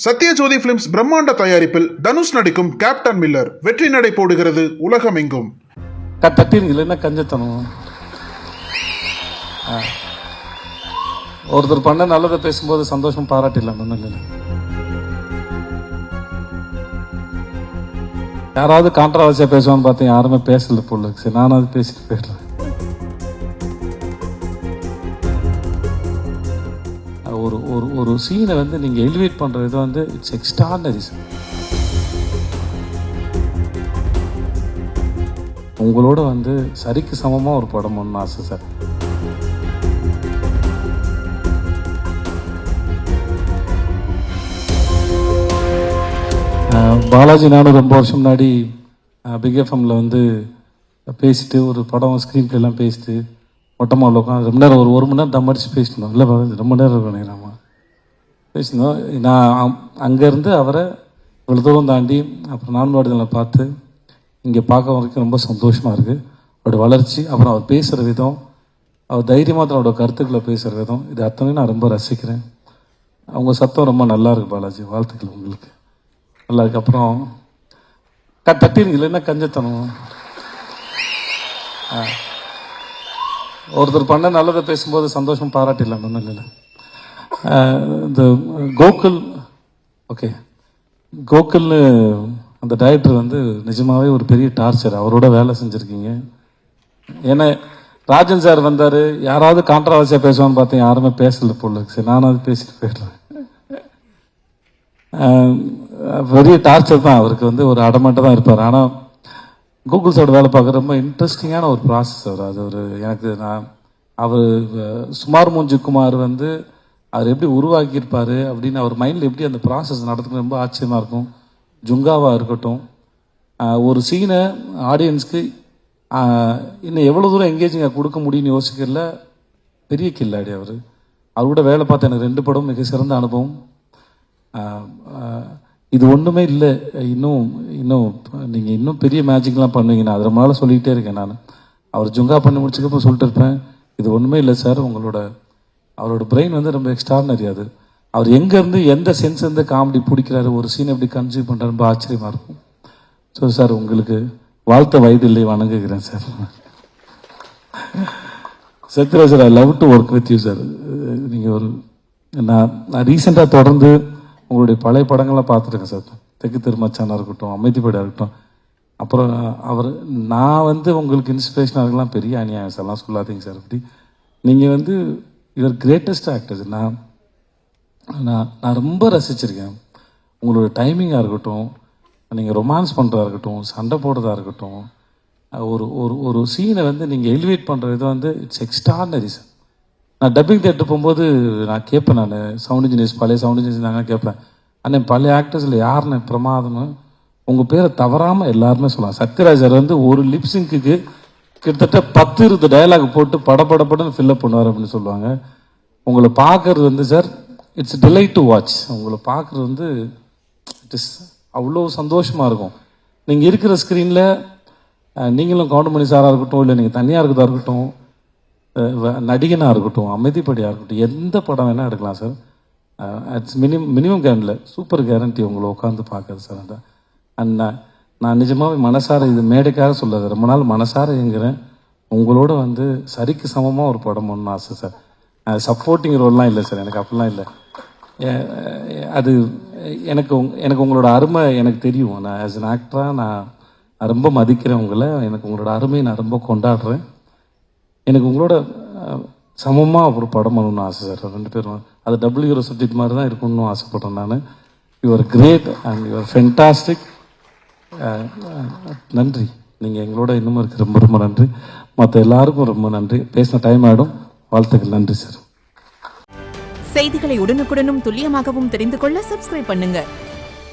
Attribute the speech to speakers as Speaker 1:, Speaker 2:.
Speaker 1: Sathyajothi films பிரம்மாண்ட தயாரிப்பில் தனுஷ் நடிக்கும் கேப்டன் மில்லர் வெற்றி நடை போடுகிறது உலகமெங்கும்.
Speaker 2: இல்லைன்னா கஞ்சத்தனம். ஒருத்தர் பண்ண நல்லதை பேசும்போது சந்தோஷம் பாராட்டிடலாம். ஒன்றும் இல்லை, யாராவது கான்ட்ரவர்சியா பேசுவான்னு பார்த்தேன், யாருமே பேசல போல. சரி, நானும் அது பேசிட்டு போயிடுறேன். ஒரு ஒரு ஒரு சீனை வந்து நீங்கள் எலிவேட் பண்ணுறது வந்து இட்ஸ் எக்ஸ்ட்ரானரி சார். உங்களோட வந்து சரிக்கு சமமாக ஒரு படம் ஒன்று ஆசை சார். பாலாஜி நானும் ரொம்ப வருஷம் முன்னாடி பிக் எஃப்எம்ல வந்து பேசிட்டு ஒரு படம் ஸ்க்ரீன் பிளேலாம் பேசிட்டு மொட்டை மாடல உட்காந்து ரொம்ப நேரம் ஒரு மணி நேரம் தம் அடிச்சு பேசிட்டோம். இல்லை ரொம்ப நேரம் இருக்கணும் நம்ம பேசினோம். நான் அங்கேருந்து அவரை இவ்வளோ தூரம் தாண்டி அப்புறம் நான்காடுதலை பார்த்து இங்கே பார்க்க வரைக்கும் ரொம்ப சந்தோஷமாக இருக்குது. அவரோட வளர்ச்சி, அப்புறம் அவர் பேசுகிற விதம், அவர் தைரியமாக தன்னோட கருத்துக்களை பேசுகிற விதம், இது அத்தனையும் நான் ரொம்ப ரசிக்கிறேன். அவங்க சத்தம் ரொம்ப நல்லா இருக்கு பாலாஜி, வாழ்த்துக்கள் உங்களுக்கு. நல்லா இருக்கு. அப்புறம் தட்டிங்க இல்லைன்னா கஞ்சத்தனம். ஒருத்தர் பண்ண நல்லதை பேசும்போது சந்தோஷம் பாராட்டிடலாம். ஒன்றும் இல்லை, இந்த கோகுல் கோகுல்னு அந்த டைரக்டர் வந்து நிஜமாவே ஒரு பெரிய டார்ச்சர். அவரோட வேலை செஞ்சுருக்கீங்க. ஏன்னா ராஜன் சார் வந்தார், யாராவது கான்ட்ரவர்சியாக பேசுவான்னு பார்த்தேன், யாருமே பேசல போல. சரி, நானும் அது பேசிட்டு போயிடுறேன். பெரிய டார்ச்சர் தான் அவருக்கு, வந்து ஒரு அடமாட்ட தான் இருப்பார். ஆனால் கூகுள் சாரோட வேலை பார்க்குற ரொம்ப இன்ட்ரெஸ்டிங்கான ஒரு ப்ராசஸ் அவர். அது ஒரு எனக்கு அவர் சுமார் மூஞ்சி குமார் வந்து அவர் எப்படி உருவாக்கியிருப்பார் அப்படின்னு அவர் மைண்டில் எப்படி அந்த ப்ராசஸ் நடத்துக்கு ரொம்ப ஆச்சரியமாக இருக்கும். ஜுங்காவாக இருக்கட்டும், ஒரு சீனை ஆடியன்ஸ்க்கு இன்னும் எவ்வளோ தூரம் எங்கேஜிங்காக கொடுக்க முடியும்னு யோசிக்கிறதுல பெரிய கில்லாடி அவர். அவர் கூட வேலை பார்த்த எனக்கு 2 படம் மிக சிறந்த அனுபவம். இது ஒன்றுமே இல்லை, இன்னும் நீங்கள் இன்னும் பெரிய மேஜிக்லாம் பண்ணுவீங்க. நான் அது ரொம்ப நாள் சொல்லிக்கிட்டே இருக்கேன். நான் அவர் ஜுங்கா பண்ணி முடிச்சதுக்கப்புறம் சொல்லிட்டு இருப்பேன், இது ஒன்றுமே இல்லை சார், அவரோட பிரெயின் வந்து ரொம்ப எக்ஸ்ட்ரானரி. அது அவர் எங்கேருந்து எந்த சென்ஸ் இருந்து காமெடி பிடிக்கிறாரு, ஒரு சீன் எப்படி கன்சியூம் பண்ணுறாரு, ரொம்ப ஆச்சரியமாக இருக்கும். ஸோ சார், உங்களுக்கு வாழ்த்த வயது இல்லை, வணங்குகிறேன் sir. Sathyaraj sir, I love to work with you sir. நீங்கள் நான் ரீசெண்டாக தொடர்ந்து உங்களுடைய பழைய படங்கள்லாம் பார்த்துருக்கேன் சார். தெற்கு திருமச்சானாக இருக்கட்டும், அமைதிப்படியாக இருக்கட்டும். அப்புறம் நான் வந்து உங்களுக்கு இன்ஸ்பிரேஷனாக இருக்கலாம், பெரிய அநியாயம் சார், எல்லாம் சொல்லாதீங்க சார். அப்படி நீங்கள் வந்து யுவர் கிரேட்டஸ்ட் ஆக்டர்ஸ். நான் ரொம்ப ரசிச்சிருக்கேன். உங்களோட டைமிங்காக இருக்கட்டும், நீங்கள் ரொமான்ஸ் பண்ணுறதா இருக்கட்டும், சண்டை போடுறதா இருக்கட்டும், ஒரு சீனை வந்து நீங்கள் எலிவேட் பண்ணுற இது வந்து இட்ஸ் எக்ஸ்ட்ரானரி சார். நான் டப்பிங் தேட்டர் போகும்போது நான் கேட்பேன், நான் சவுண்ட் இன்ஜினியர்ஸ், பழைய சவுண்ட் இன்ஜினியர்ஸ் நாங்கள் கேட்பேன், அண்ணன் பழைய ஆக்டர்ஸில் யாருன்னு பிரமாதம்னு உங்கள் பேரை தவறாமல் எல்லாருமே சொல்லலாம். சத்யராஜ் சார் வந்து ஒரு லிப்ஸிங்க்கு கிட்டத்தட்ட 10-20 டயலாக் போட்டு படப்படப்படன்னு ஃபில்லப் பண்ணுவார் அப்படின்னு சொல்லுவாங்க. உங்களை பார்க்கறது வந்து sir it's delight to watch. உங்களை பார்க்குறது வந்து இட் இஸ் அவ்வளோ சந்தோஷமாக இருக்கும். நீங்கள் இருக்கிற ஸ்க்ரீனில் நீங்களும் கவுண்டமணி சாராக இருக்கட்டும், இல்லை நீங்கள் தனியாக இருக்கிறதா இருக்கட்டும், நடிகனாக இருக்கட்டும், அமைதிப்படியாக இருக்கட்டும், எந்த படம் வேணால் எடுக்கலாம் சார். இட்ஸ் மினிமம் கேரண்டில் சூப்பர் கேரண்டி உங்களை உட்காந்து பார்க்குறது சார். அந்த அண்ட் நான் நிஜமாகவே மனசார, இது மேடைக்காக சொல்லாது, ரொம்ப நாள் மனசார எங்கிறேன், உங்களோட வந்து சரிக்கு சமமாக ஒரு படம் ஒன்று ஆசை சார். சப்போர்ட்டிங் ரோல்லாம் இல்லை சார், எனக்கு அப்படிலாம் இல்லை. அது எனக்கு உங்களோட அருமை எனக்கு தெரியும். நான் ஆஸ் அன் ஆக்டராக நான் ரொம்ப மதிக்கிறேன் உங்களை. எனக்கு உங்களோட அருமையை நான் ரொம்ப கொண்டாடுறேன். எனக்கு உங்களோட சமமாக ஒரு படம் பண்ணணும்னு ஆசை சார். 2 பேரும் அது டபுள் ஹீரோ சப்ஜெக்ட் மாதிரி தான் இருக்கணும்னு ஆசைப்படுறேன் நான். Your great and your fantastic. நன்றி, நீங்கள் எங்களோட இன்னும் இருக்கு, ரொம்ப ரொம்ப நன்றி. மற்ற எல்லாருக்கும் ரொம்ப நன்றி. பேசின டைம் ஆகிடும். வாழ்த்துக்கள். நன்றி சார்.
Speaker 3: செய்திகளை உடனுக்குடனும் துல்லியமாகவும் தெரிந்து கொள்ள சப்ஸ்கிரைப் பண்ணுங்க.